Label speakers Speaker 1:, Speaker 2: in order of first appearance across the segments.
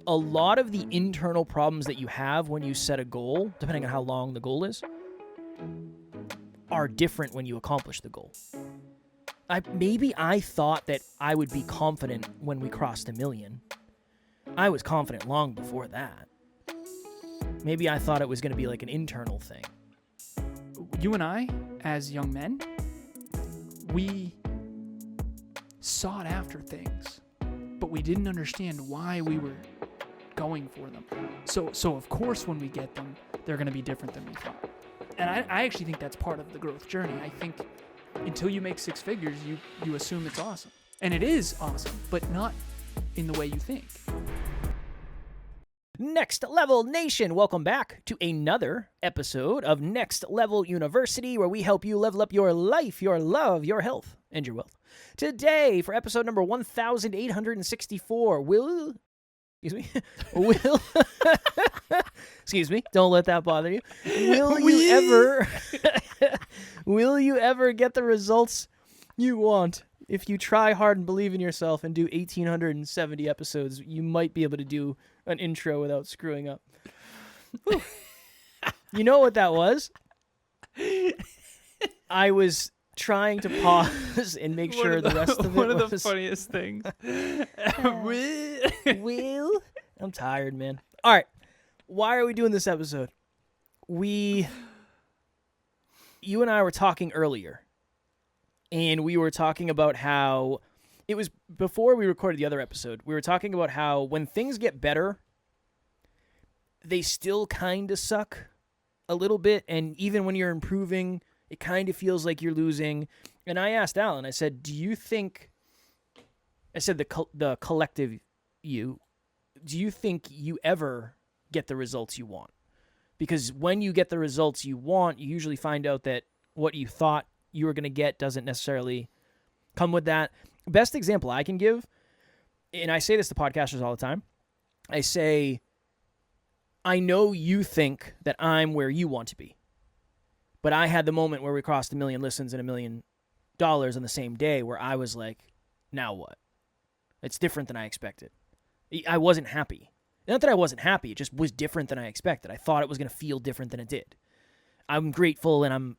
Speaker 1: a lot of the internal problems that you have when you set a goal, depending on how long the goal is, are different when you accomplish the goal. Maybe I thought that I would be confident when we crossed 1 million. I was confident long before that. Maybe I thought it was going to be like an internal thing.
Speaker 2: You and I, as young men, we sought after things, but we didn't understand why we were going for them. So of course, when we get them, they're going to be different than we thought. And I actually think that's part of the growth journey. I think until you make 6 figures, you assume it's awesome. And it is awesome, but not in the way you think.
Speaker 1: Next Level Nation, welcome back to another episode of Next Level University, where we help you level up your life, your love, your health, and your wealth. Today, for episode number 1864, excuse me, don't let that bother you. Will you ever get the results you want? If you try hard and believe in yourself and do 1,870 episodes, you might be able to do an intro without screwing up. You know what that was? I was trying to pause and make sure the rest of it was...
Speaker 2: One of the funniest things.
Speaker 1: Will? I'm tired, man. All right. Why are we doing this episode? You and I were talking earlier. And we were talking about how it was before we recorded the other episode. We were talking about how when things get better, they still kind of suck a little bit. And even when you're improving, it kind of feels like you're losing. And I asked Alan, I said, do you think, the collective you, do you think you ever get the results you want? Because when you get the results you want, you usually find out that what you thought you were going to get doesn't necessarily come with that. Best example I can give, and I say this to podcasters all the time, I say, I know you think that I'm where you want to be, but I had the moment where we crossed 1 million listens and $1 million on the same day where I was like, now what? It's different than I expected. I wasn't happy. Not that I wasn't happy, it just was different than I expected. I thought it was going to feel different than it did. I'm grateful and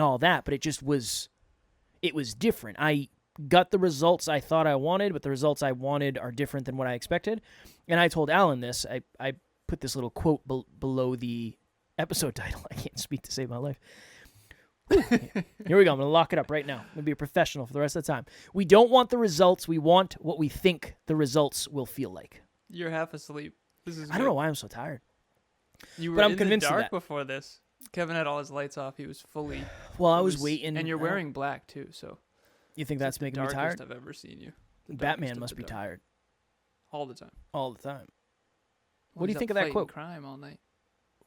Speaker 1: all that, but it was different. I got the results I thought I wanted, but the results I wanted are different than what I expected. And I told Alan this. I put this little quote below the episode title. I can't speak to save my life. Here we go. I'm going to lock it up right now. I'm going to be a professional for the rest of the time. We don't want the results. We want what we think the results will feel like.
Speaker 2: You're half asleep.
Speaker 1: I don't know why I'm so tired.
Speaker 2: You were
Speaker 1: but I'm
Speaker 2: in
Speaker 1: convinced
Speaker 2: the
Speaker 1: of
Speaker 2: dark
Speaker 1: that.
Speaker 2: Before this. Kevin had all his lights off. He was fully...
Speaker 1: Well, I was waiting.
Speaker 2: And you're wearing black, too, so...
Speaker 1: You think that's making me tired?
Speaker 2: The darkest I've ever seen you.
Speaker 1: Batman must be tired.
Speaker 2: All the time.
Speaker 1: All the time.
Speaker 2: Well,
Speaker 1: What do you think of that quote?
Speaker 2: Crime all night.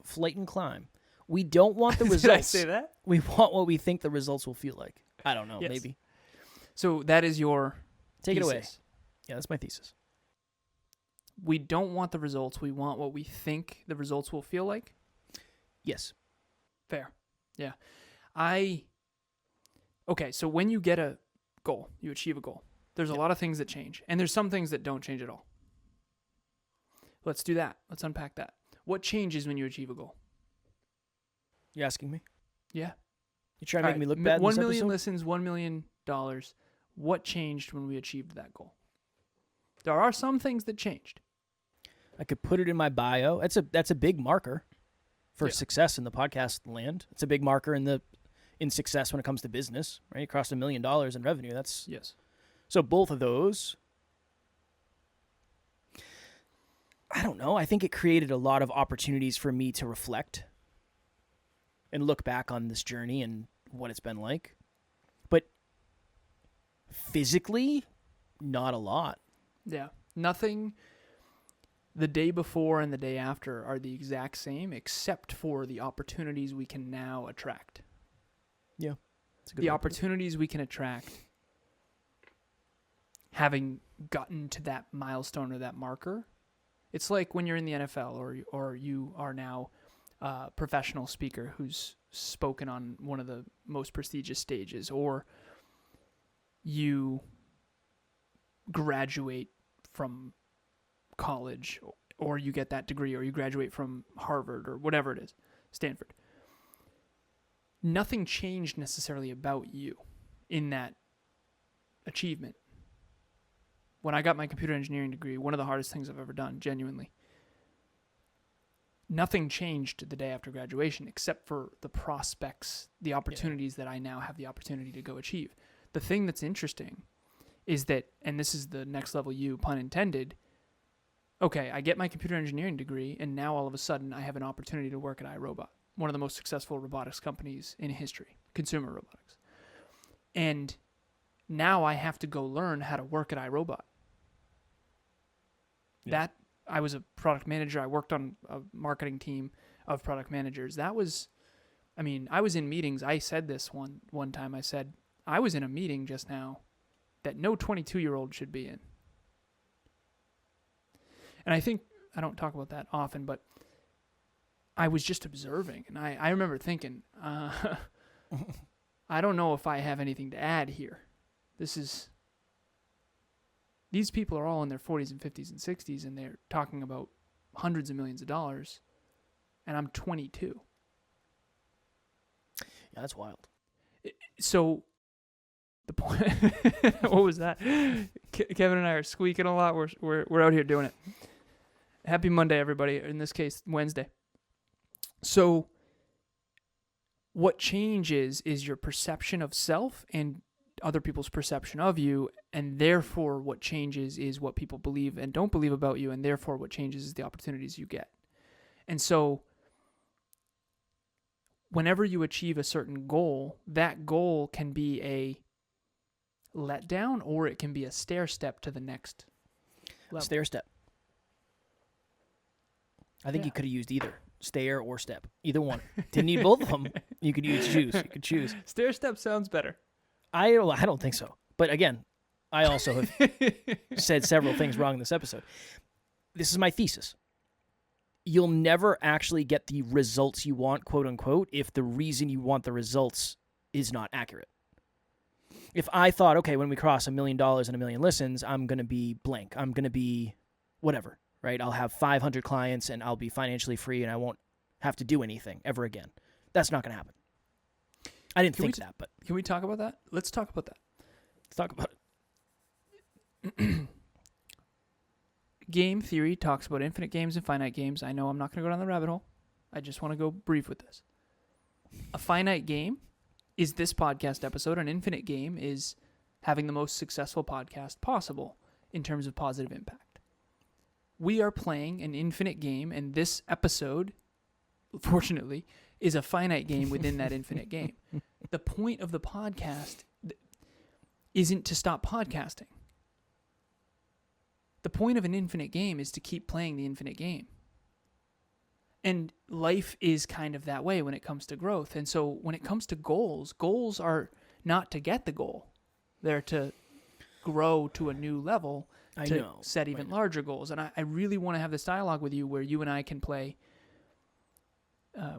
Speaker 1: Flight and climb. We don't want the results.
Speaker 2: Did I say that?
Speaker 1: We want what we think the results will feel like. I don't know.
Speaker 2: Yes.
Speaker 1: Maybe.
Speaker 2: So that is your
Speaker 1: Take
Speaker 2: thesis.
Speaker 1: it away. Yeah, that's my thesis.
Speaker 2: We don't want the results. We want what we think the results will feel like.
Speaker 1: Yes.
Speaker 2: Fair. Yeah. Okay, so when you get a goal, you achieve a goal, there's a lot of things that change, and there's some things that don't change at all. Let's do that. Let's unpack that. What changes when you achieve a goal?
Speaker 1: You asking me?
Speaker 2: Yeah.
Speaker 1: You trying to make me look bad in this
Speaker 2: 1 million
Speaker 1: episode?
Speaker 2: listens, $1 million. What changed when we achieved that goal? There are some things that changed.
Speaker 1: I could put it in my bio. That's a big marker for success in the podcast land. It's a big marker in success when it comes to business, right? You crossed $1 million in revenue. That's
Speaker 2: yes.
Speaker 1: So both of those, I don't know. I think it created a lot of opportunities for me to reflect and look back on this journey and what it's been like. But physically, not a lot.
Speaker 2: Yeah. Nothing the day before and the day after are the exact same, except for the opportunities we can now attract.
Speaker 1: Yeah.
Speaker 2: The opportunities we can attract, having gotten to that milestone or that marker. It's like when you're in the NFL or you are now a professional speaker who's spoken on one of the most prestigious stages, or you graduate from college or you get that degree, or you graduate from Harvard or whatever it is, Stanford. Nothing changed necessarily about you in that achievement. When I got my computer engineering degree, one of the hardest things I've ever done, genuinely, nothing changed the day after graduation except for the prospects, the opportunities that I now have the opportunity to go achieve. The thing that's interesting is that, and this is the next level you, pun intended, okay, I get my computer engineering degree, and now all of a sudden I have an opportunity to work at iRobot, one of the most successful robotics companies in history, consumer robotics. And now I have to go learn how to work at iRobot. That I was a product manager. I worked on a marketing team of product managers. That was, I mean, I was in meetings. I said this one time. I said, I was in a meeting just now that no 22-year-old should be in. And I think, I don't talk about that often, but I was just observing. And I remember thinking, I don't know if I have anything to add here. These people are all in their 40s and 50s and 60s, and they're talking about hundreds of millions of dollars, and I'm 22.
Speaker 1: Yeah, that's wild.
Speaker 2: So the point, what was that? Kevin and I are squeaking a lot. We're out here doing it. Happy Monday, everybody. In this case, Wednesday. So what changes is your perception of self and other people's perception of you, and therefore what changes is what people believe and don't believe about you, and therefore what changes is the opportunities you get. And so whenever you achieve a certain goal, that goal can be a letdown or it can be a stair step to the next level.
Speaker 1: Stair step. I think you could have used either stair or step, either one. Didn't need both of them. You could choose. You could choose.
Speaker 2: Stair step sounds better.
Speaker 1: I don't think so. But again, I also have said several things wrong in this episode. This is my thesis. You'll never actually get the results you want, quote unquote, if the reason you want the results is not accurate. If I thought, okay, when we cross $1 million and 1 million listens, I'm going to be blank. I'm going to be whatever, right? I'll have 500 clients and I'll be financially free and I won't have to do anything ever again. That's not going to happen. I didn't think that, but...
Speaker 2: Can we talk about that? Let's talk about that.
Speaker 1: Let's talk about
Speaker 2: it. Game theory talks about infinite games and finite games. I know I'm not going to go down the rabbit hole. I just want to go brief with this. A finite game is this podcast episode. An infinite game is having the most successful podcast possible in terms of positive impact. We are playing an infinite game, and this episode, fortunately, is a finite game within that infinite game. The point of the podcast isn't to stop podcasting. The point of an infinite game is to keep playing the infinite game. And life is kind of that way when it comes to growth. And so when it comes to goals, goals are not to get the goal. They're to grow to a new level, to set even larger goals. And I really want to have this dialogue with you where you and I can play.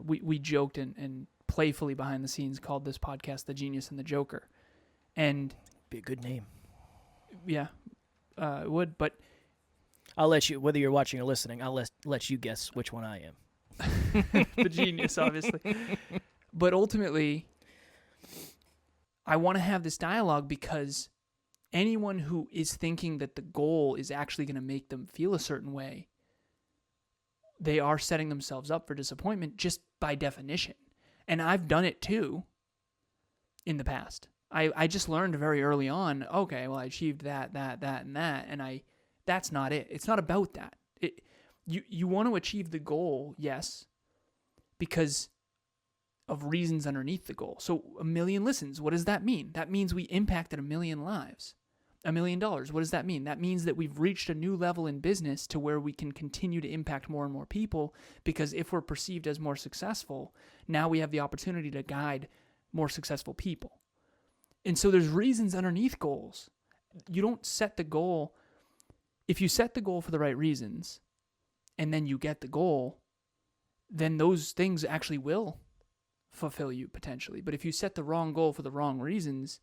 Speaker 2: We joked and playfully behind the scenes called this podcast The Genius and the Joker. And
Speaker 1: be a good name.
Speaker 2: Yeah, it would. But
Speaker 1: I'll let you, whether you're watching or listening, I'll let you guess which one I am.
Speaker 2: The genius, obviously. But ultimately, I want to have this dialogue because anyone who is thinking that the goal is actually going to make them feel a certain way, they are setting themselves up for disappointment just by definition. And I've done it too in the past. I just learned very early on, okay, well, I achieved that, and that, and that's not it. It's not about that. You want to achieve the goal, yes, because of reasons underneath the goal. So 1 million listens, what does that mean? That means we impacted 1 million lives. $1 million, what does that mean? That means that we've reached a new level in business to where we can continue to impact more and more people, because if we're perceived as more successful, now we have the opportunity to guide more successful people. And so there's reasons underneath goals. You don't set the goal. If you set the goal for the right reasons and then you get the goal, then those things actually will fulfill you potentially. But if you set the wrong goal for the wrong reasons,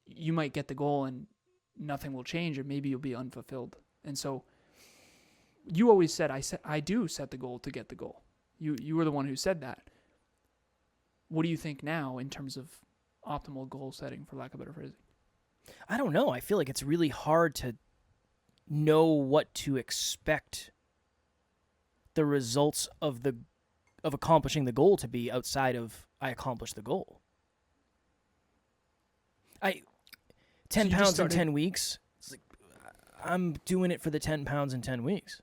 Speaker 2: you might get the goal and nothing will change, or maybe you'll be unfulfilled. And so You always said, I do set the goal to get the goal. You were the one who said that. What do you think now in terms of optimal goal setting, for lack of better phrasing?
Speaker 1: I don't know. I feel like it's really hard to know what to expect the results of accomplishing the goal to be outside of I accomplished the goal. 10 pounds in 10 weeks. It's like, I'm doing it for the 10 pounds in 10 weeks.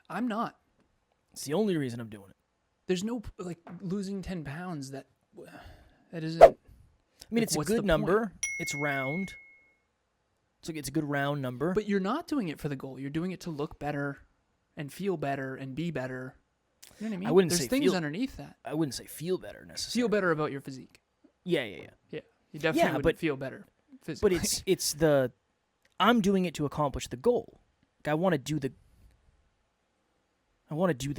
Speaker 2: I'm not.
Speaker 1: It's the only reason I'm doing it.
Speaker 2: There's no, like, losing 10 pounds that isn't. I
Speaker 1: mean, it's a good number. It's round. It's a good round number.
Speaker 2: But you're not doing it for the goal. You're doing it to look better and feel better and be better. You know what I mean?
Speaker 1: I wouldn't
Speaker 2: There's
Speaker 1: say
Speaker 2: things underneath that.
Speaker 1: I wouldn't say feel better necessarily.
Speaker 2: Feel better about your physique.
Speaker 1: Yeah.
Speaker 2: Yeah. You definitely wouldn't feel better physically.
Speaker 1: But it's the I'm doing it to accomplish the goal. Like, I want to do the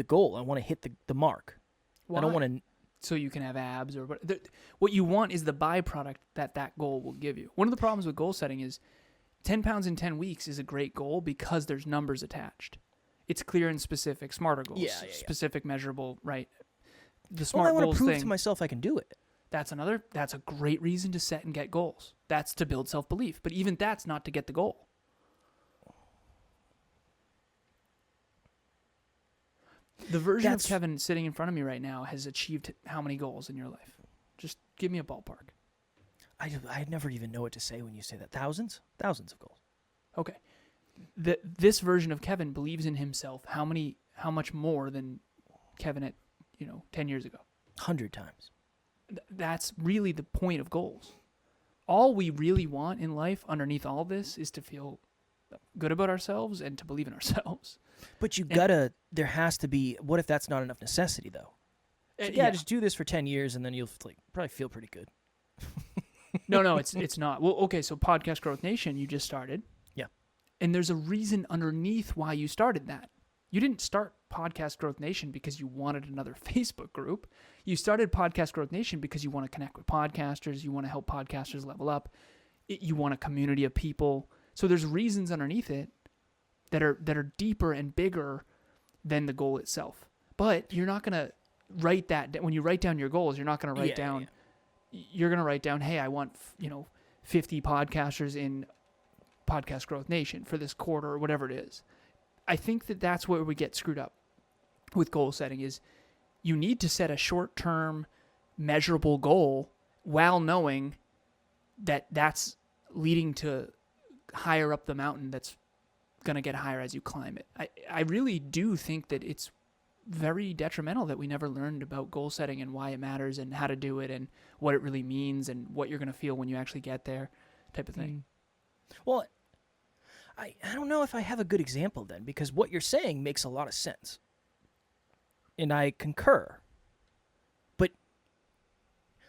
Speaker 1: goal. I want to hit the mark.
Speaker 2: Why?
Speaker 1: I don't want to.
Speaker 2: So you can have abs or what you want is the byproduct that goal will give you. One of the problems with goal setting is 10 pounds in 10 weeks is a great goal because there's numbers attached. It's clear and specific, smarter goals.
Speaker 1: Yeah.
Speaker 2: Specific, measurable, right? The
Speaker 1: I
Speaker 2: smart
Speaker 1: want
Speaker 2: goals
Speaker 1: to prove
Speaker 2: thing.
Speaker 1: to myself I can do it.
Speaker 2: That's a great reason to set and get goals. That's to build self-belief. But even that's not to get the goal. The version of Kevin sitting in front of me right now has achieved how many goals in your life? Just give me a ballpark.
Speaker 1: I never even know what to say when you say that. Thousands of goals.
Speaker 2: Okay. This version of Kevin believes in himself how much more than Kevin at 10 years ago?
Speaker 1: 100 times.
Speaker 2: That's really the point of goals. All we really want in life underneath all this is to feel good about ourselves and to believe in ourselves.
Speaker 1: But there has to be, what if that's not enough necessity though? Just do this for 10 years and then you'll probably feel pretty good.
Speaker 2: No, it's not. Well, okay, so Podcast Growth Nation, you just started.
Speaker 1: Yeah.
Speaker 2: And there's a reason underneath why you started that. You didn't start Podcast Growth Nation because you wanted another Facebook group. You started Podcast Growth Nation because you want to connect with podcasters. You want to help podcasters level up. You want a community of people. So there's reasons underneath it that are deeper and bigger than the goal itself. But you're not going to write that. When you write down your goals, you're not going to write down. Yeah. You're going to write down, hey, I want 50 podcasters in Podcast Growth Nation for this quarter or whatever it is. I think that's where we get screwed up with goal setting is you need to set a short-term measurable goal while knowing that that's leading to higher up the mountain that's going to get higher as you climb it. I really do think that it's very detrimental that we never learned about goal setting and why it matters and how to do it and what it really means and what you're going to feel when you actually get there type of thing.
Speaker 1: Well, I don't know if I have a good example then, because what you're saying makes a lot of sense. And I concur. But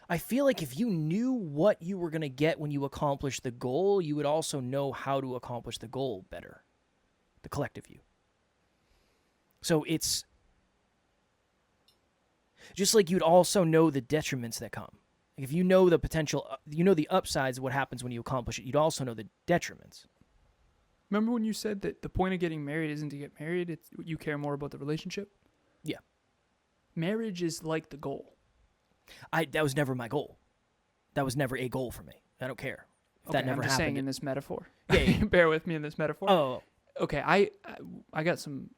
Speaker 1: I feel like if you knew what you were going to get when you accomplished the goal, you would also know how to accomplish the goal better. The collective you. So it's just like you'd also know the detriments that come. If you know the potential, the upsides of what happens when you accomplish it, you'd also know the detriments.
Speaker 2: Remember when you said that the point of getting married isn't to get married, it's you care more about the relationship?
Speaker 1: Yeah.
Speaker 2: Marriage is like the goal.
Speaker 1: That was never my goal. That was never a goal for me. I don't care. If that never
Speaker 2: I'm just
Speaker 1: happened.
Speaker 2: Saying in this metaphor.
Speaker 1: Yeah.
Speaker 2: Bear with me in this metaphor.
Speaker 1: Oh.
Speaker 2: Okay, I got some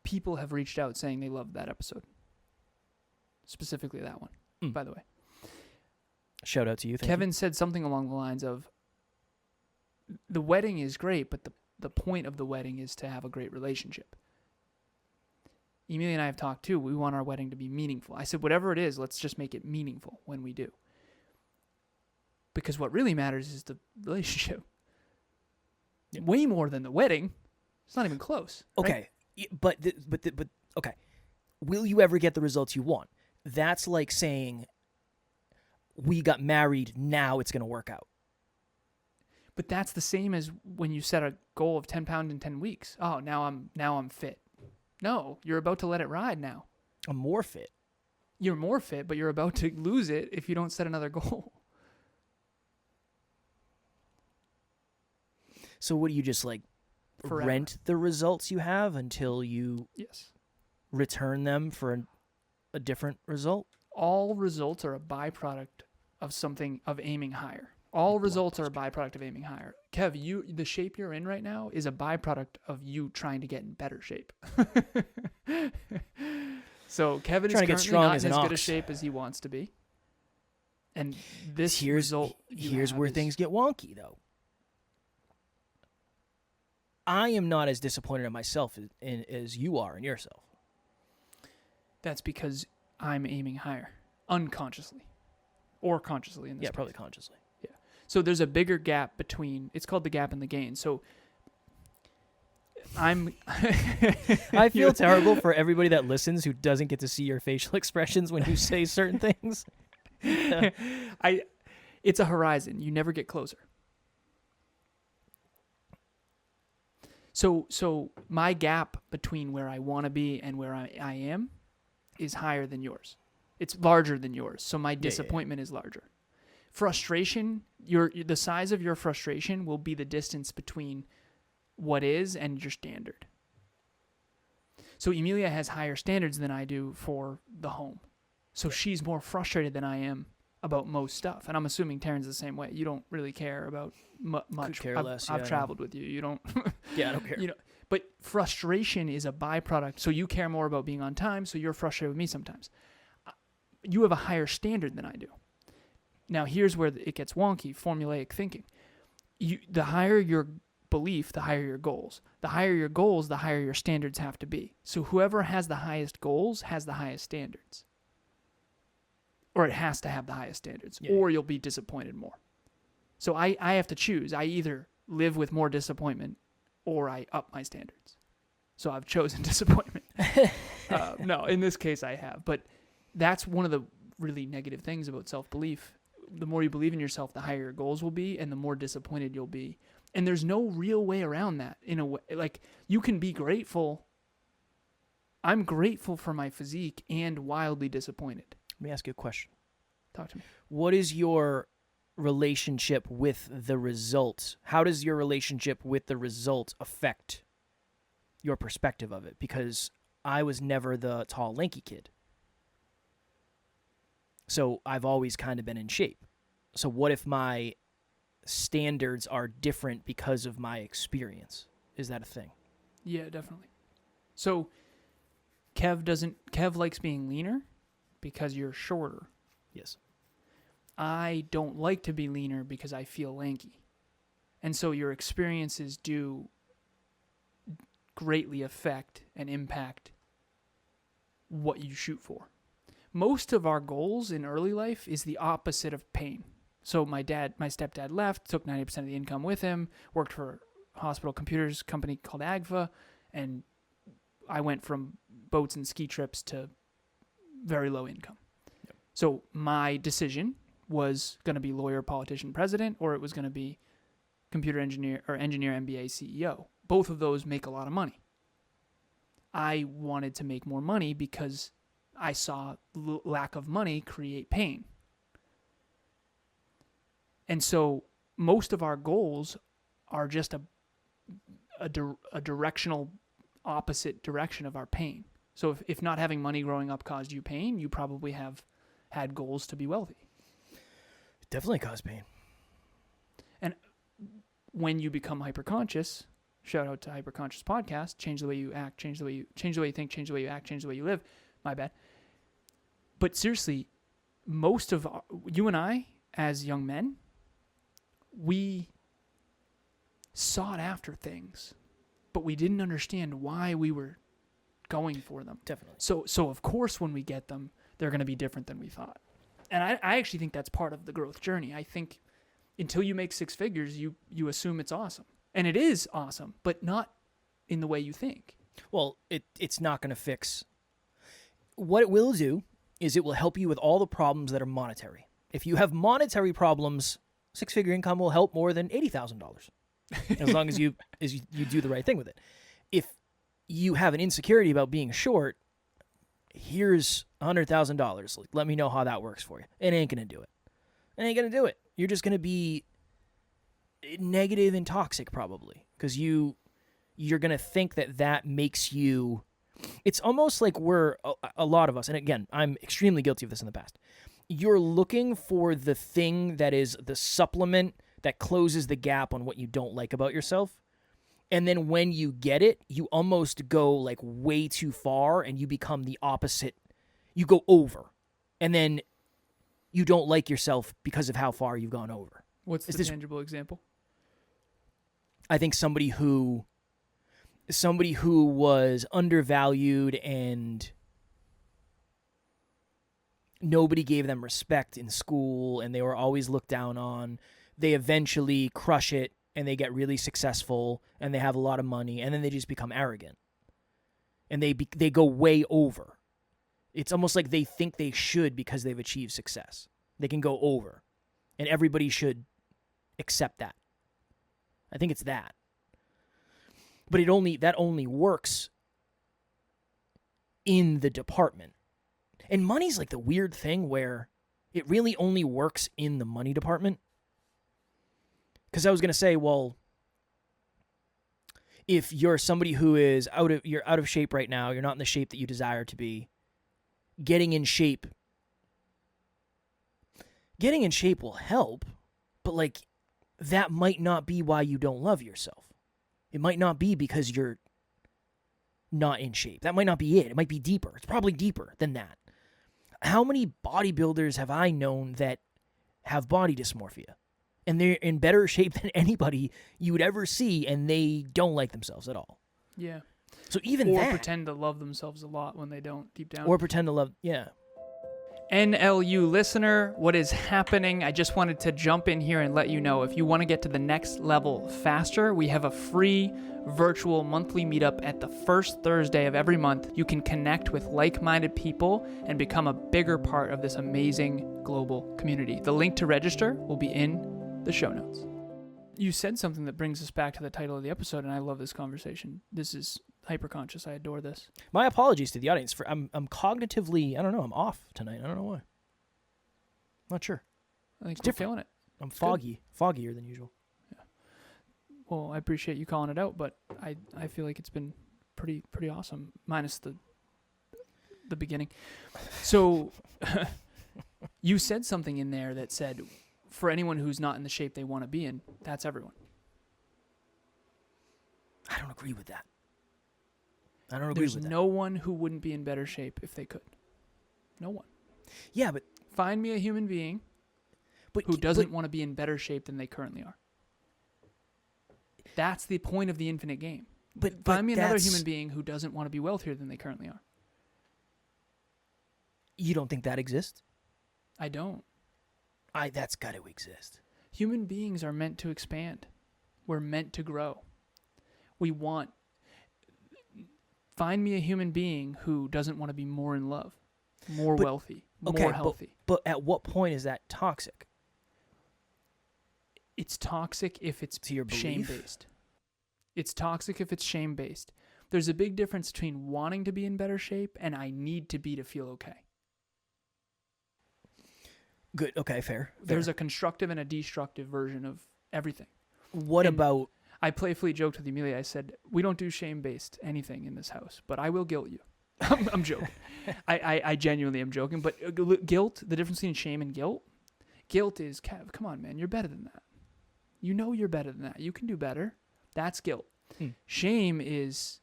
Speaker 2: people have reached out saying they loved that episode. Specifically that one, by the way.
Speaker 1: Shout out to you.
Speaker 2: Kevin said something along the lines of, the wedding is great, but the point of the wedding is to have a great relationship. Emilia and I have talked too. We want our wedding to be meaningful. I said, whatever it is, let's just make it meaningful when we do. Because what really matters is the relationship. Yeah. Way more than the wedding. It's not even close.
Speaker 1: Okay, right? but okay. Will you ever get the results you want? That's like saying, we got married, now it's going to work out.
Speaker 2: But that's the same as when you set a goal of 10 pounds in 10 weeks. Oh, now I'm fit. No, you're about to let it ride now.
Speaker 1: I'm more fit.
Speaker 2: You're more fit, but you're about to lose it if you don't set another goal.
Speaker 1: So what do you just
Speaker 2: forever.
Speaker 1: rent the results you have until you
Speaker 2: Yes.
Speaker 1: return them for a different result?
Speaker 2: All results are a byproduct of something, of aiming higher. All results are a byproduct of aiming higher. Kev, the shape you're in right now is a byproduct of you trying to get in better shape. So Kevin is
Speaker 1: Trying to get
Speaker 2: currently
Speaker 1: strong
Speaker 2: not
Speaker 1: as
Speaker 2: in
Speaker 1: an
Speaker 2: as good a
Speaker 1: ox.
Speaker 2: shape as he wants to be. And this
Speaker 1: Here's
Speaker 2: result
Speaker 1: here's where things get wonky, though. I am not as disappointed in myself as you are in yourself.
Speaker 2: That's because I'm aiming higher, unconsciously. Or consciously in this case.
Speaker 1: Probably consciously.
Speaker 2: Yeah. So there's a bigger gap between, it's called the gap in the gain. So
Speaker 1: I feel terrible for everybody that listens who doesn't get to see your facial expressions when you say certain things.
Speaker 2: It's a horizon. You never get closer. So my gap between where I want to be and where I am is higher than yours. It's larger than yours. So my disappointment is larger. Frustration, the size of your frustration will be the distance between what is and your standard. So Emilia has higher standards than I do for the home. So she's more frustrated than I am about most stuff. And I'm assuming Taryn's the same way. You don't really care about much.
Speaker 1: Could care less.
Speaker 2: I've traveled with you. You don't.
Speaker 1: Yeah, I don't care.
Speaker 2: But frustration is a byproduct. So you care more about being on time. So you're frustrated with me sometimes. You have a higher standard than I do. Now here's where it gets wonky. Formulaic thinking. The higher your belief, the higher your goals. The higher your goals, the higher your standards have to be. So whoever has the highest goals has the highest standards. Or it has to have the highest standards, or you'll be disappointed more. So I have to choose. I either live with more disappointment or I up my standards. So I've chosen disappointment. No, in this case I have. But that's one of the really negative things about self-belief. The more you believe in yourself, the higher your goals will be, and the more disappointed you'll be. And there's no real way around that. In a way, like, you can be grateful. I'm grateful for my physique and wildly disappointed.
Speaker 1: Let me ask you a question.
Speaker 2: Talk to me.
Speaker 1: What is your relationship with the result? How does your relationship with the result affect your perspective of it? Because I was never the tall, lanky kid. So I've always kind of been in shape. So what if my standards are different because of my experience? Is that a thing?
Speaker 2: Yeah, definitely. So Kev likes being leaner because you're shorter.
Speaker 1: Yes.
Speaker 2: I don't like to be leaner because I feel lanky. And so your experiences do greatly affect and impact what you shoot for. Most of our goals in early life is the opposite of pain. So my stepdad left, took 90% of the income with him, worked for a hospital computers company called AGFA, and I went from boats and ski trips to very low income. Yep. So my decision was going to be lawyer, politician, president, or it was going to be computer engineer or engineer, MBA, CEO. Both of those make a lot of money. I wanted to make more money because I saw lack of money create pain. And so most of our goals are just a directional opposite direction of our pain. So if not having money growing up caused you pain, you probably have had goals to be wealthy.
Speaker 1: It definitely caused pain.
Speaker 2: And when you become hyperconscious, shout out to Hyperconscious Podcast, change the way you act, change the way you think, change the way you act, change the way you live. My bad. But seriously, most of you and I, as young men, we sought after things, but we didn't understand why we were going for them.
Speaker 1: Definitely.
Speaker 2: So of course, when we get them, they're going to be different than we thought. And I actually think that's part of the growth journey. I think until you make six figures, you assume it's awesome. And it is awesome, but not in the way you think.
Speaker 1: Well, it's not going to fix. What it will do is it will help you with all the problems that are monetary. If you have monetary problems, six-figure income will help more than $80,000, as long as you do the right thing with it. If you have an insecurity about being short, here's $100,000. Like, let me know how that works for you. It ain't going to do it. It ain't going to do it. You're just going to be negative and toxic probably because you you're going to think that that makes you. It's almost like a lot of us, and again, I'm extremely guilty of this in the past. You're looking for the thing that is the supplement that closes the gap on what you don't like about yourself. And then when you get it, you almost go like way too far and you become the opposite. You go over. And then you don't like yourself because of how far you've gone over.
Speaker 2: What's the tangible example?
Speaker 1: I think somebody who was undervalued and nobody gave them respect in school and they were always looked down on, they eventually crush it and they get really successful and they have a lot of money and then they just become arrogant. And they go way over. It's almost like they think they should because they've achieved success. They can go over. And everybody should accept that. I think it's that. But that only works in the department. And money's like the weird thing where it really only works in the money department. Because I was going to say, well, if you're somebody who is you're out of shape right now, you're not in the shape that you desire to be, getting in shape will help, but like that might not be why you don't love yourself. It might not be because you're not in shape. That might not be it. It might be deeper. It's probably deeper than that. How many bodybuilders have I known that have body dysmorphia? And they're in better shape than anybody you would ever see, and they don't like themselves at all.
Speaker 2: Yeah.
Speaker 1: So even
Speaker 2: or
Speaker 1: that.
Speaker 2: Pretend to love themselves a lot when they don't deep down.
Speaker 1: Or pretend to love, yeah.
Speaker 2: NLU listener, what is happening? I just wanted to jump in here and let you know if you want to get to the next level faster, we have a free virtual monthly meetup at the first Thursday of every month. You can connect with like-minded people and become a bigger part of this amazing global community. The link to register will be in the show notes. You said something that brings us back to the title of the episode, and I love this conversation. This is hyperconscious. I adore this.
Speaker 1: My apologies to the audience for I'm cognitively, I don't know, I'm off tonight. I don't know why. Not sure.
Speaker 2: I think we're feeling it.
Speaker 1: I'm foggy, foggier than usual.
Speaker 2: Yeah. Well, I appreciate you calling it out, but I feel like it's been pretty awesome, minus the beginning. So you said something in there that said, for anyone who's not in the shape they want to be in, that's everyone.
Speaker 1: I don't agree with that. I don't agree with that.
Speaker 2: There's no one who wouldn't be in better shape if they could. No one.
Speaker 1: Yeah, but
Speaker 2: find me a human being who doesn't want to be in better shape than they currently are. That's the point of the infinite game.
Speaker 1: But
Speaker 2: find me another human being who doesn't want to be wealthier than they currently are.
Speaker 1: You don't think that exists?
Speaker 2: I don't.
Speaker 1: That's got to exist.
Speaker 2: Human beings are meant to expand. We're meant to grow. Find me a human being who doesn't want to be more in love, more wealthy, more healthy.
Speaker 1: But at what point is that toxic?
Speaker 2: It's toxic if it's
Speaker 1: to your belief?
Speaker 2: Shame-based. It's toxic if it's shame-based. There's a big difference between wanting to be in better shape and I need to be to feel okay.
Speaker 1: Good. Okay, fair.
Speaker 2: There's a constructive and a destructive version of everything.
Speaker 1: What about...
Speaker 2: I playfully joked with Emilia. I said, we don't do shame-based anything in this house, but I will guilt you. I'm joking. I genuinely am joking. But guilt, the difference between shame and guilt is, Kev, come on, man, you're better than that. You know you're better than that. You can do better. That's guilt. Shame is,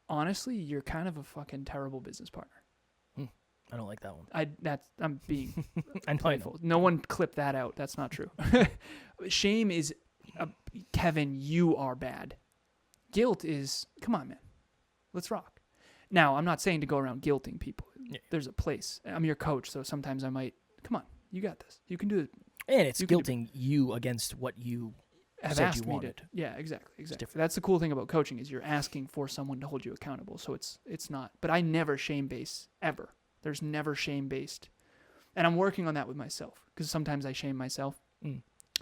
Speaker 2: honestly, you're kind of a fucking terrible business partner.
Speaker 1: I don't like that one.
Speaker 2: I'm being
Speaker 1: playful.
Speaker 2: No one clip that out. That's not true. Shame is, Kevin, you are bad. Guilt is, come on, man, let's rock. Now, I'm not saying to go around guilting people. Yeah. There's a place. I'm your coach, so sometimes I might, come on, you got this. You can do it.
Speaker 1: And it's guilting you against what you
Speaker 2: have
Speaker 1: said
Speaker 2: asked
Speaker 1: you wanted.
Speaker 2: Me to. Yeah, exactly. That's the cool thing about coaching is you're asking for someone to hold you accountable. So it's not. But I never shame-base, ever. There's never shame-based. And I'm working on that with myself because sometimes I shame myself.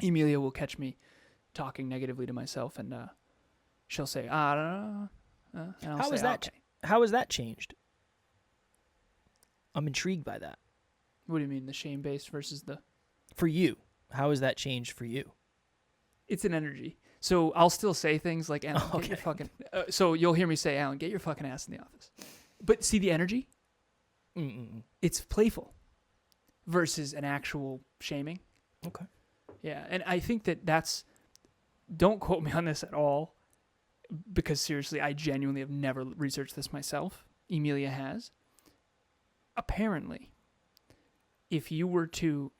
Speaker 2: Emilia will catch me talking negatively to myself and she'll say, I don't know. And I'll say, okay.
Speaker 1: How has that changed? I'm intrigued by that.
Speaker 2: What do you mean, the shame-based versus the...
Speaker 1: For you, how has that changed for you?
Speaker 2: It's an energy. So I'll still say things like, Alan,
Speaker 1: Oh,
Speaker 2: get your
Speaker 1: okay.
Speaker 2: fucking... so you'll hear me say, Alan, get your fucking ass in the office. But see the energy?
Speaker 1: Mm-mm.
Speaker 2: It's playful versus an actual shaming.
Speaker 1: Okay.
Speaker 2: Yeah, and I think that's... Don't quote me on this at all, because seriously, I genuinely have never researched this myself. Emilia has. Apparently, if you were to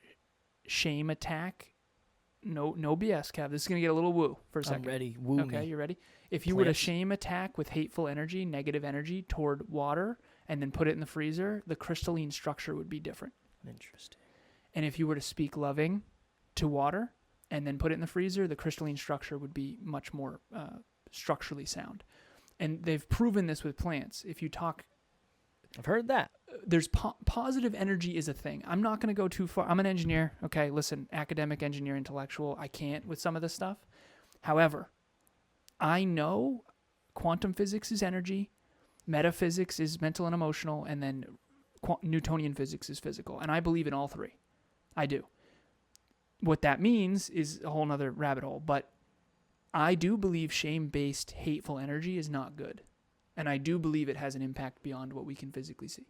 Speaker 2: shame attack... No BS, Cav. This is going to get a little woo for a second.
Speaker 1: I'm ready. Woo
Speaker 2: Okay,
Speaker 1: me.
Speaker 2: you ready? If you were to
Speaker 1: Plants.
Speaker 2: shame attack with hateful energy, negative energy toward water, and then put it in the freezer, the crystalline structure would be different.
Speaker 1: Interesting.
Speaker 2: And if you were to speak loving to water, and then put it in the freezer, the crystalline structure would be much more structurally sound. And they've proven this with plants. If you talk...
Speaker 1: I've heard that.
Speaker 2: There's positive energy is a thing. I'm not going to go too far. I'm an engineer. Okay, listen, academic, engineer, intellectual. I can't with some of this stuff. However, I know quantum physics is energy, metaphysics is mental and emotional, and then Newtonian physics is physical. And I believe in all three. I do. What that means is a whole nother rabbit hole. But I do believe shame-based hateful energy is not good. And I do believe it has an impact beyond what we can physically see.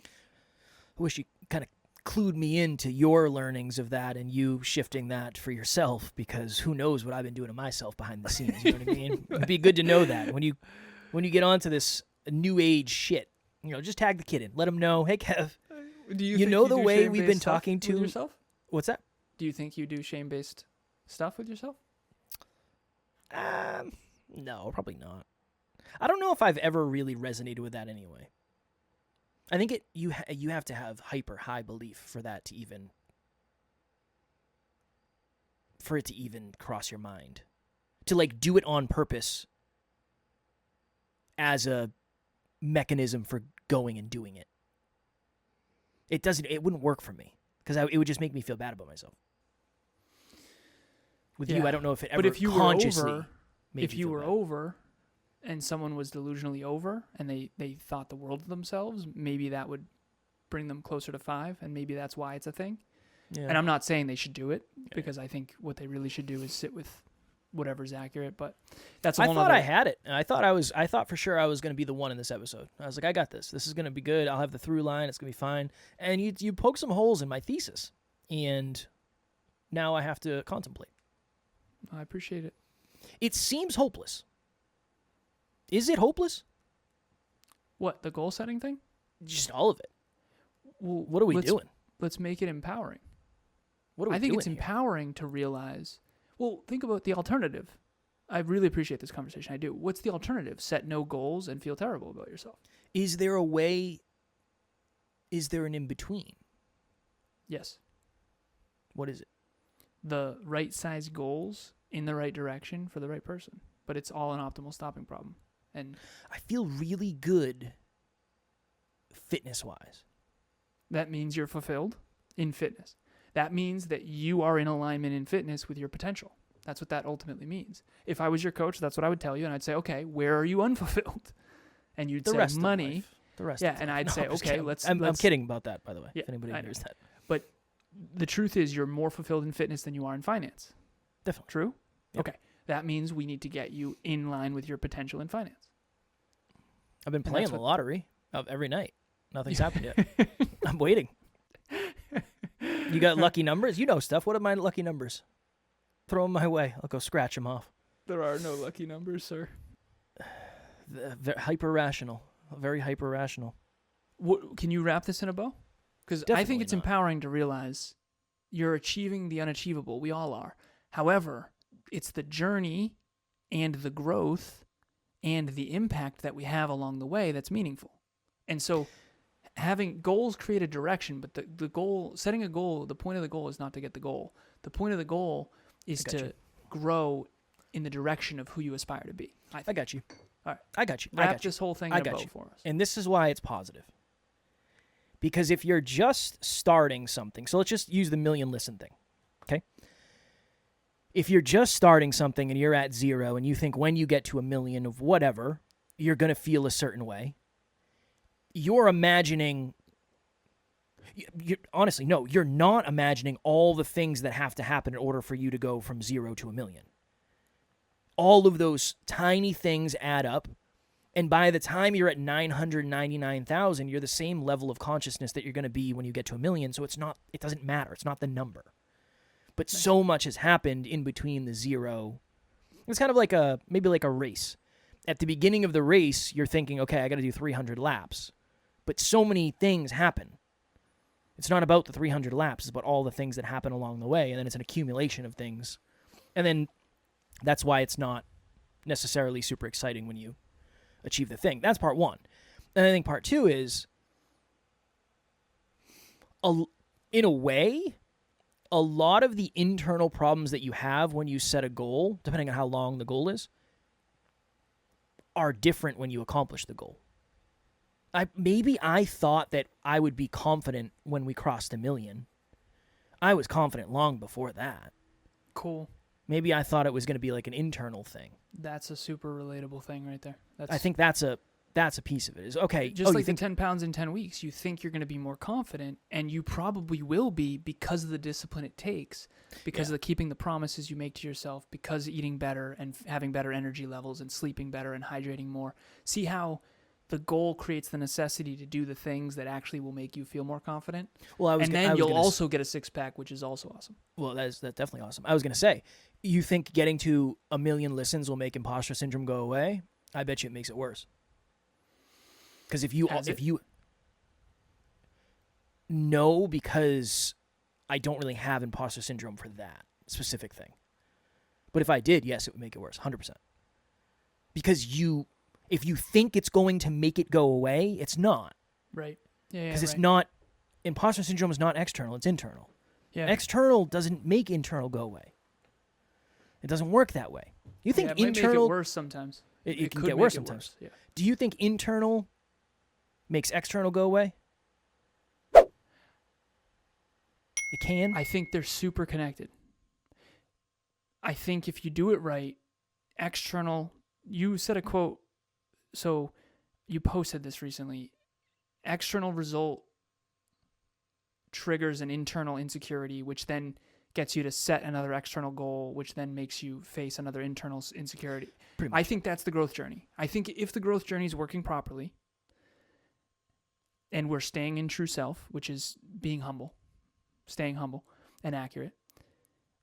Speaker 1: I wish you kind of clued me into your learnings of that and you shifting that for yourself, because who knows what I've been doing to myself behind the scenes. You know what I mean? It'd be good to know that when you get onto this new age shit. Just tag the kid in. Let him know, hey Kev,
Speaker 2: Do
Speaker 1: you know the
Speaker 2: do
Speaker 1: way we've been
Speaker 2: shame-based stuff
Speaker 1: talking to
Speaker 2: with yourself?
Speaker 1: what's that?
Speaker 2: Do you think you do shame-based stuff with yourself?
Speaker 1: No, probably not. I don't know if I've ever really resonated with that anyway. I think you have to have hyper high belief for that to even cross your mind, to like do it on purpose as a mechanism for going and doing it. It wouldn't work for me because it would just make me feel bad about myself. With you, I don't know if it ever
Speaker 2: but if you
Speaker 1: consciously
Speaker 2: were over,
Speaker 1: made
Speaker 2: if
Speaker 1: you
Speaker 2: you
Speaker 1: feel
Speaker 2: were
Speaker 1: bad.
Speaker 2: over and someone was delusionally over and they thought the world of themselves, maybe that would bring them closer to 5, and maybe that's why it's a thing.
Speaker 1: Yeah.
Speaker 2: And I'm not saying they should do it, because I think what they really should do is sit with whatever's accurate, but that's a
Speaker 1: I
Speaker 2: whole
Speaker 1: thought
Speaker 2: nother...
Speaker 1: I had it. I thought for sure I was going to be the one in this episode. I was like, I got this. This is going to be good. I'll have the through line. It's going to be fine. And you poke some holes in my thesis, and now I have to contemplate.
Speaker 2: I appreciate it.
Speaker 1: It seems hopeless. Is it hopeless?
Speaker 2: What, the goal setting thing?
Speaker 1: Just all of it.
Speaker 2: Well,
Speaker 1: What are we doing?
Speaker 2: Let's make it empowering.
Speaker 1: What are we
Speaker 2: I think
Speaker 1: doing
Speaker 2: it's
Speaker 1: here?
Speaker 2: empowering to realize, well, think about the alternative. I really appreciate this conversation. I do. What's the alternative? Set no goals and feel terrible about yourself.
Speaker 1: Is there a way? Is there an in-between?
Speaker 2: Yes.
Speaker 1: What is it?
Speaker 2: The right size goals in the right direction for the right person. But it's all an optimal stopping problem. And
Speaker 1: I feel really good fitness-wise.
Speaker 2: that means you're fulfilled in fitness. That means that you are in alignment in fitness with your potential. That's what that ultimately means. If I was your coach, that's what I would tell you. And I'd say, okay, where are you unfulfilled? And you'd
Speaker 1: The
Speaker 2: say
Speaker 1: rest of
Speaker 2: money.
Speaker 1: life. The rest.
Speaker 2: Yeah,
Speaker 1: of
Speaker 2: and
Speaker 1: life.
Speaker 2: I'd
Speaker 1: No,
Speaker 2: say,
Speaker 1: I'm just
Speaker 2: okay,
Speaker 1: kidding.
Speaker 2: let's...
Speaker 1: I'm kidding about that, by the way.
Speaker 2: Yeah,
Speaker 1: if anybody
Speaker 2: I
Speaker 1: hears that.
Speaker 2: But the truth is you're more fulfilled in fitness than you are in finance.
Speaker 1: Definitely.
Speaker 2: True?
Speaker 1: Yep.
Speaker 2: Okay. That means we need to get you in line with your potential in finance.
Speaker 1: I've been
Speaker 2: And
Speaker 1: playing
Speaker 2: that's
Speaker 1: the
Speaker 2: what-
Speaker 1: lottery every night. Nothing's happened yet. I'm waiting. You got lucky numbers? You know stuff. What are my lucky numbers? Throw them my way. I'll go scratch them off.
Speaker 2: There are no lucky numbers, sir.
Speaker 1: Hyper rational. Very hyper rational.
Speaker 2: Can you wrap this in a bow? Because I
Speaker 1: Definitely
Speaker 2: think it's
Speaker 1: not.
Speaker 2: empowering to realize you're achieving the unachievable. We all are. However, it's the journey and the growth and the impact that we have along the way that's meaningful. And so having goals create a direction, but the goal, setting a goal, the point of the goal is not to get the goal. The point of the goal is
Speaker 1: I got
Speaker 2: to
Speaker 1: you.
Speaker 2: grow in the direction of who you aspire to be.
Speaker 1: I got you.
Speaker 2: All right.
Speaker 1: I got you. I
Speaker 2: Wrap
Speaker 1: got you.
Speaker 2: this whole thing
Speaker 1: I
Speaker 2: in a
Speaker 1: got
Speaker 2: bow
Speaker 1: you.
Speaker 2: for us.
Speaker 1: And this is why it's positive. Because if you're just starting something, so let's just use the million listen thing, okay? If you're just starting something and you're at 0 and you think when you get to 1 million of whatever, you're going to feel a certain way, you're imagining... honestly, no, you're not imagining all the things that have to happen in order for you to go from 0 to 1 million. all of those tiny things add up. And by the time you're at 999,000, you're the same level of consciousness that you're going to be when you get to 1 million. So it doesn't matter. It's not the number. But so much has happened in between the zero. It's kind of maybe like a race. At the beginning of the race, you're thinking, okay, I got to do 300 laps. But so many things happen. It's not about the 300 laps. It's about all the things that happen along the way. And then it's an accumulation of things. And then that's why it's not necessarily super exciting when you achieve the thing. That's part one. And I think part two is, in a way, a lot of the internal problems that you have when you set a goal, depending on how long the goal is, are different when you accomplish the goal. Maybe I thought that I would be confident when we crossed 1 million. I was confident long before that.
Speaker 2: Cool.
Speaker 1: Maybe I thought it was going to be like an internal thing.
Speaker 2: That's a super relatable thing right there.
Speaker 1: I think that's a piece of it. Is okay.
Speaker 2: Just like the 10 pounds in 10 weeks, you think you're going to be more confident, and you probably will be because of the discipline it takes, because of the keeping the promises you make to yourself, because eating better and having better energy levels and sleeping better and hydrating more. See how the goal creates the necessity to do the things that actually will make you feel more confident.
Speaker 1: Well,
Speaker 2: then you'll also get a six-pack, which is also awesome.
Speaker 1: Well, that's definitely awesome. I was going to say, you think getting to 1 million listens will make imposter syndrome go away? I bet you it makes it worse. Because if you no, because I don't really have imposter syndrome for that specific thing. But if I did, yes, it would make it worse, 100%. Because if you think it's going to make it go away, it's not.
Speaker 2: Right. Yeah.
Speaker 1: Because it's not. Imposter syndrome is not external; it's internal.
Speaker 2: Yeah.
Speaker 1: External doesn't make internal go away. It doesn't work that way. You think
Speaker 2: it might
Speaker 1: internal
Speaker 2: make it worse sometimes.
Speaker 1: It can get worse sometimes.
Speaker 2: Yeah.
Speaker 1: Do you think internal makes external go away? It can?
Speaker 2: I think they're super connected. I think if you do it right, external, you said a quote, so you posted this recently. External result triggers an internal insecurity, which then gets you to set another external goal, which then makes you face another internal insecurity. I think that's the growth journey. I think if the growth journey is working properly and we're staying in true self, which is being humble, staying humble and accurate,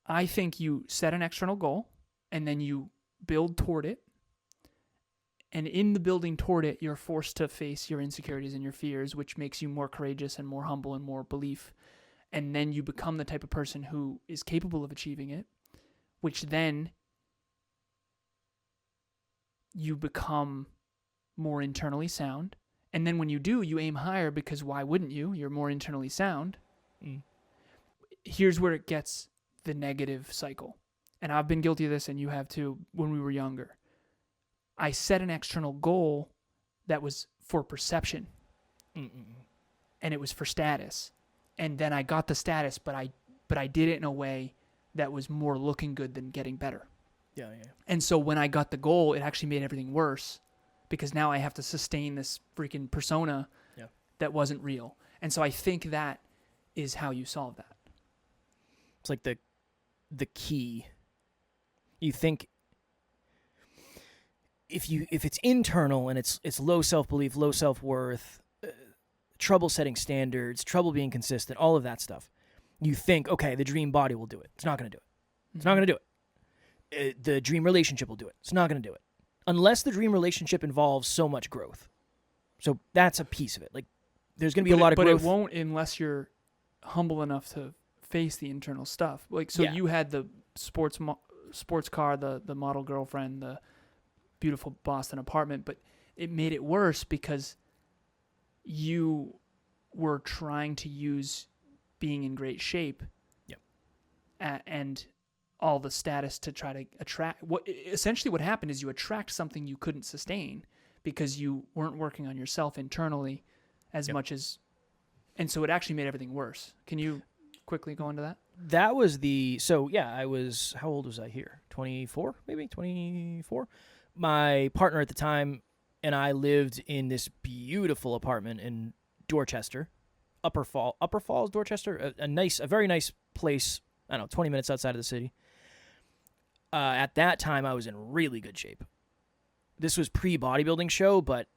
Speaker 2: I think you set an external goal and then you build toward it. And in the building toward it, you're forced to face your insecurities and your fears, which makes you more courageous and more humble and more belief. And then you become the type of person who is capable of achieving it, which then you become more internally sound. And then when you do, you aim higher because why wouldn't you? You're more internally sound. Here's where it gets the negative cycle. And I've been guilty of this, and you have too, when we were younger. I set an external goal that was for perception. And it was for status. And then I got the status, but I did it in a way that was more looking good than getting better.
Speaker 1: Yeah.
Speaker 2: And so when I got the goal, it actually made everything worse because now I have to sustain this freaking persona that wasn't real. And so I think that is how you solve that.
Speaker 1: It's like the key. You think if it's internal and it's low self-belief, low self-worth, trouble setting standards, trouble being consistent, all of that stuff, you think, okay, the dream body will do it. It's not going to do it. It's not going to do it. The dream relationship will do it. It's not going to do it. Unless the dream relationship involves so much growth. So that's a piece of it. Like, there's going to be a lot of growth.
Speaker 2: But it won't unless you're humble enough to face the internal stuff. Like, so you had the sports car, the model girlfriend, the beautiful Boston apartment, but it made it worse because you were trying to use being in great shape and all the status to try to attract. Essentially what happened is you attract something you couldn't sustain because you weren't working on yourself internally as much as, and so it actually made everything worse. Can you quickly go into that?
Speaker 1: That was I was, how old was I here? 24, maybe 24. My partner at the time and I lived in this beautiful apartment in Dorchester, Upper Falls, Dorchester, a very nice place. I don't know, 20 minutes outside of the city. At that time, I was in really good shape. This was pre-bodybuilding show, but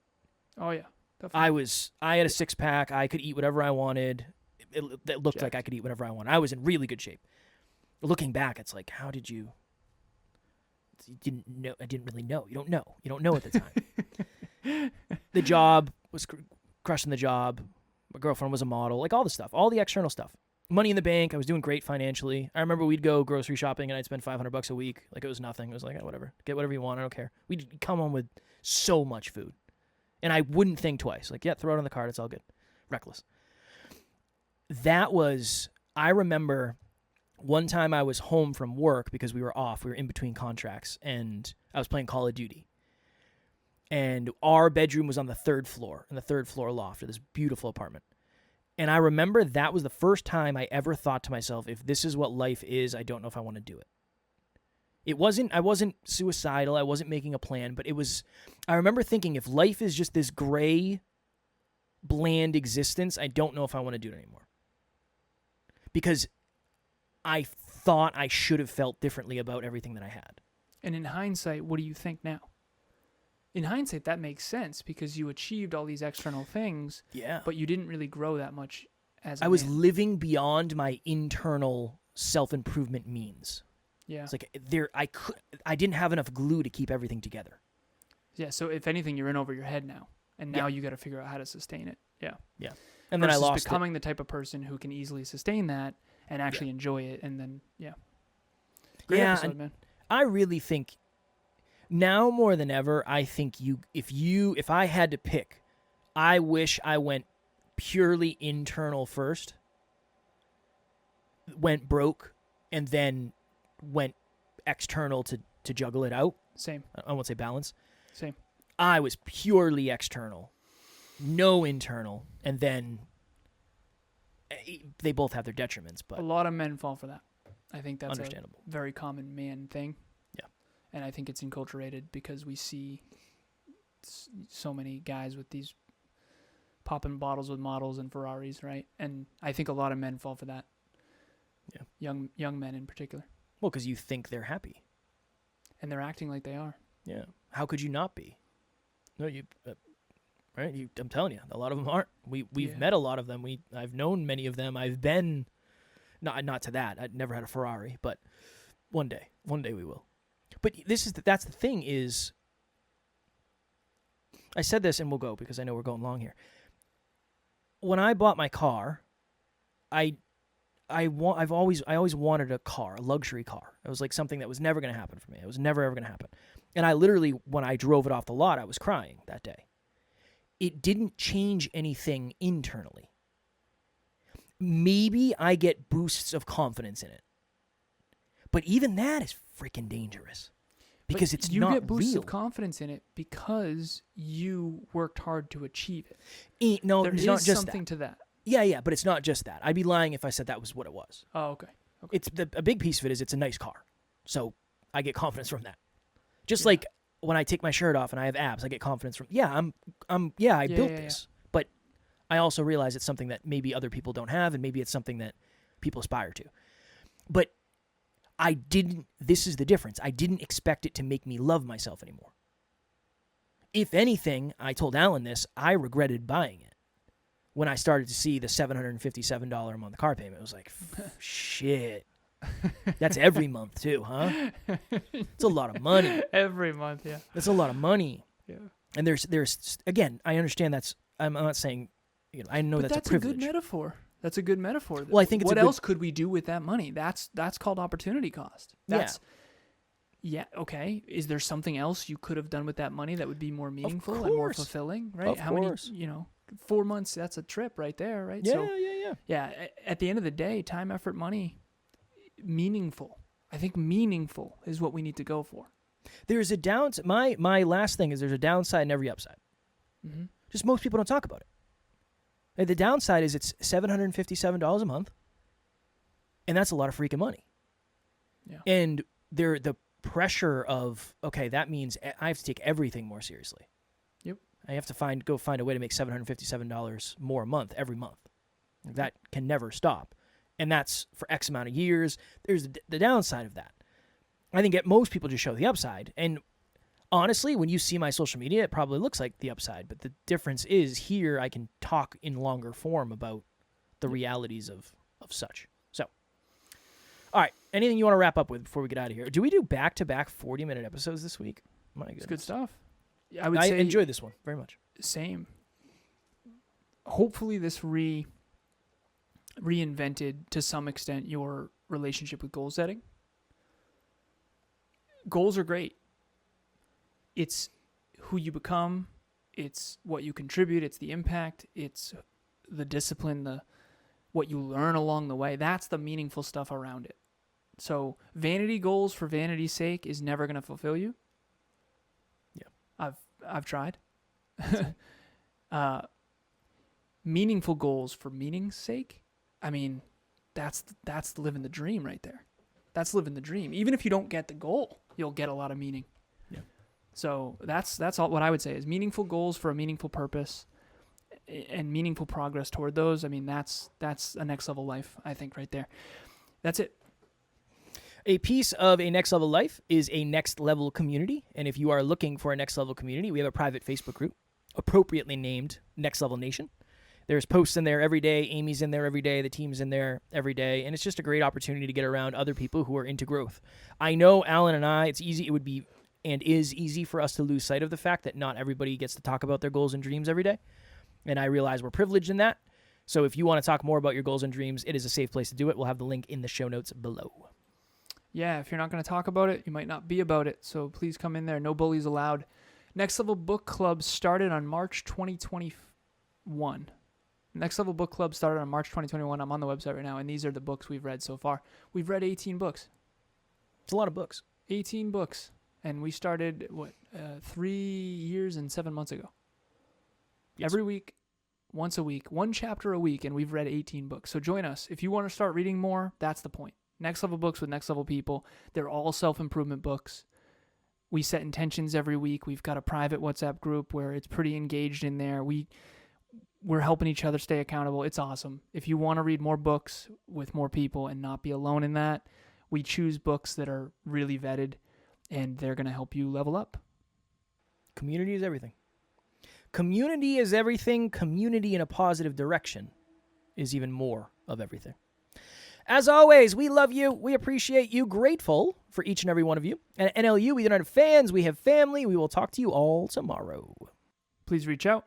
Speaker 2: Oh yeah, definitely.
Speaker 1: I had a six-pack. I could eat whatever I wanted. It looked like
Speaker 2: Jacked.
Speaker 1: I could eat whatever I wanted. I was in really good shape. Looking back, it's like, how did you didn't know? I didn't really know. You don't know. You don't know at the time. The job was crushing the job. My girlfriend was a model. Like all the stuff, all the external stuff. Money in the bank. I was doing great financially. I remember we'd go grocery shopping and I'd spend $500 a week. Like it was nothing. It was like, oh, whatever. Get whatever you want. I don't care. We'd come home with so much food. And I wouldn't think twice. Like, yeah, throw it on the cart. It's all good. Reckless. I remember one time I was home from work because we were off. We were in between contracts. And I was playing Call of Duty. And our bedroom was on the third floor, in the third floor loft of this beautiful apartment. And I remember that was the first time I ever thought to myself, if this is what life is, I don't know if I want to do it. I wasn't suicidal. I wasn't making a plan, but I remember thinking, if life is just this gray, bland existence, I don't know if I want to do it anymore. Because I thought I should have felt differently about everything that I had.
Speaker 2: And in hindsight, what do you think now? In hindsight, that makes sense because you achieved all these external things,
Speaker 1: Yeah.
Speaker 2: but you didn't really grow that much as a
Speaker 1: I was
Speaker 2: man.
Speaker 1: living beyond my internal self-improvement means.
Speaker 2: Yeah.
Speaker 1: It's like I didn't have enough glue to keep everything together.
Speaker 2: Yeah, so if anything, you're in over your head now. And now
Speaker 1: Yeah.
Speaker 2: you got to figure out how to sustain it. Yeah.
Speaker 1: Yeah. And then I
Speaker 2: Versus
Speaker 1: lost
Speaker 2: becoming the type of person who can easily sustain that and actually enjoy it. And then, yeah. Great
Speaker 1: Yeah,
Speaker 2: episode,
Speaker 1: and
Speaker 2: man.
Speaker 1: I really think now more than ever, I think if I had to pick, I wish I went purely internal first, went broke, and then went external to juggle it out.
Speaker 2: Same.
Speaker 1: I won't say balance.
Speaker 2: Same.
Speaker 1: I was purely external, no internal, and then they both have their detriments, but
Speaker 2: A lot of men fall for that. I think that's
Speaker 1: understandable.
Speaker 2: a very common man thing.
Speaker 1: Yeah.
Speaker 2: And I think it's enculturated because we see so many guys with these popping bottles with models and Ferraris, right? And I think a lot of men fall for that.
Speaker 1: Yeah.
Speaker 2: Young men in particular.
Speaker 1: Well, because you think they're happy.
Speaker 2: And they're acting like they are.
Speaker 1: Yeah. How could you not be? No, right? I'm telling you, a lot of them aren't. We've met a lot of them. I've known many of them. I've been not to that. I'd never had a Ferrari, but one day we will. But that's the thing is, I said this and we'll go because I know we're going long here. When I bought my car, I always wanted a car, a luxury car. It was like something that was never going to happen for me. It was never ever going to happen. And I literally, when I drove it off the lot, I was crying that day. It didn't change anything internally. Maybe I get boosts of confidence in it. But even that is freaking dangerous. Because it's
Speaker 2: you
Speaker 1: not
Speaker 2: get boosts
Speaker 1: real.
Speaker 2: of confidence in it because you worked hard to achieve it.
Speaker 1: No,
Speaker 2: There
Speaker 1: it's
Speaker 2: is
Speaker 1: not just
Speaker 2: something
Speaker 1: that.
Speaker 2: to that.
Speaker 1: Yeah, but it's not just that. I'd be lying if I said that was what it was.
Speaker 2: Oh, okay.
Speaker 1: It's a big piece of it is it's a nice car. So I get confidence from that. Just like when I take my shirt off and I have abs, I get confidence from, I built this. But I also realize it's something that maybe other people don't have, and maybe it's something that people aspire to. But this is the difference. I didn't expect it to make me love myself anymore. If anything, I told Alan this, I regretted buying it. When I started to see the $757 a month car payment, it was like, shit. That's every month too, huh? It's a lot of money.
Speaker 2: Every month, yeah.
Speaker 1: That's a lot of money.
Speaker 2: Yeah.
Speaker 1: And there's again, I understand I'm not saying, I know
Speaker 2: But
Speaker 1: that's a
Speaker 2: that's a
Speaker 1: privilege.
Speaker 2: good metaphor. That's a good metaphor.
Speaker 1: Well, I think it's
Speaker 2: what
Speaker 1: a good-
Speaker 2: else could we do with that money? That's called opportunity cost. Yeah, okay. Is there something else you could have done with that money that would be more meaningful and more
Speaker 1: course.
Speaker 2: fulfilling, right?
Speaker 1: Of
Speaker 2: How
Speaker 1: course.
Speaker 2: many, 4 months, that's a trip right there, right?
Speaker 1: Yeah,
Speaker 2: So,
Speaker 1: yeah.
Speaker 2: yeah, at the end of the day, time, effort, money, meaningful. I think meaningful is what we need to go for.
Speaker 1: There's a downside. My last thing is there's a downside and every upside.
Speaker 2: Mm-hmm.
Speaker 1: Just most people don't talk about it. And the downside is it's $757 a month, and that's a lot of freaking money.
Speaker 2: Yeah.
Speaker 1: And the pressure of, okay, that means I have to take everything more seriously.
Speaker 2: Yep.
Speaker 1: I have to find a way to make $757 more a month every month. That can never stop. And that's for X amount of years. There's the downside of that. I think most people just show the upside. And honestly, when you see my social media, it probably looks like the upside. But the difference is here I can talk in longer form about the realities of such. So, all right. Anything you want to wrap up with before we get out of here? Do we do back-to-back 40-minute episodes this week? My goodness.
Speaker 2: It's good stuff.
Speaker 1: I enjoyed this one very much.
Speaker 2: Same. Hopefully this reinvented to some extent your relationship with goal setting. Goals are great. It's who you become. It's what you contribute. It's the impact. It's the discipline, what you learn along the way. That's the meaningful stuff around it. So vanity goals for vanity's sake is never going to fulfill you. I've tried. Meaningful goals for meaning's sake. I mean, that's living the dream right there. That's living the dream. Even if you don't get the goal, you'll get a lot of meaning. Yeah. So that's all what I would say is meaningful goals for a meaningful purpose and meaningful progress toward those. I mean, that's a next level life, I think, right there. That's it.
Speaker 1: A piece of a Next Level Life is a Next Level community. And if you are looking for a Next Level community, we have a private Facebook group, appropriately named Next Level Nation. There's posts in there every day. Amy's in there every day. The team's in there every day. And it's just a great opportunity to get around other people who are into growth. I know Alan and I, it would be and is easy for us to lose sight of the fact that not everybody gets to talk about their goals and dreams every day. And I realize we're privileged in that. So if you want to talk more about your goals and dreams, it is a safe place to do it. We'll have the link in the show notes below.
Speaker 2: Yeah, if you're not going to talk about it, you might not be about it. So please come in there. No bullies allowed. Next Level Book Club started on March 2021. Next Level Book Club started on March 2021. I'm on the website right now, and these are the books we've read so far. We've read 18 books.
Speaker 1: It's a lot of books.
Speaker 2: 18 books. And we started, 3 years and 7 months ago. Yes. Every week, once a week, one chapter a week, and we've read 18 books. So join us. If you want to start reading more, that's the point. Next Level books with Next Level people. They're all self-improvement books. We set intentions every week. We've got a private WhatsApp group where it's pretty engaged in there. We're helping each other stay accountable. It's awesome. If you want to read more books with more people and not be alone in that, we choose books that are really vetted, and they're going to help you level up.
Speaker 1: Community is everything. Community is everything. Community in a positive direction is even more of everything. As always, we love you. We appreciate you. Grateful for each and every one of you. And at NLU, we don't have fans. We have family. We will talk to you all tomorrow.
Speaker 2: Please reach out.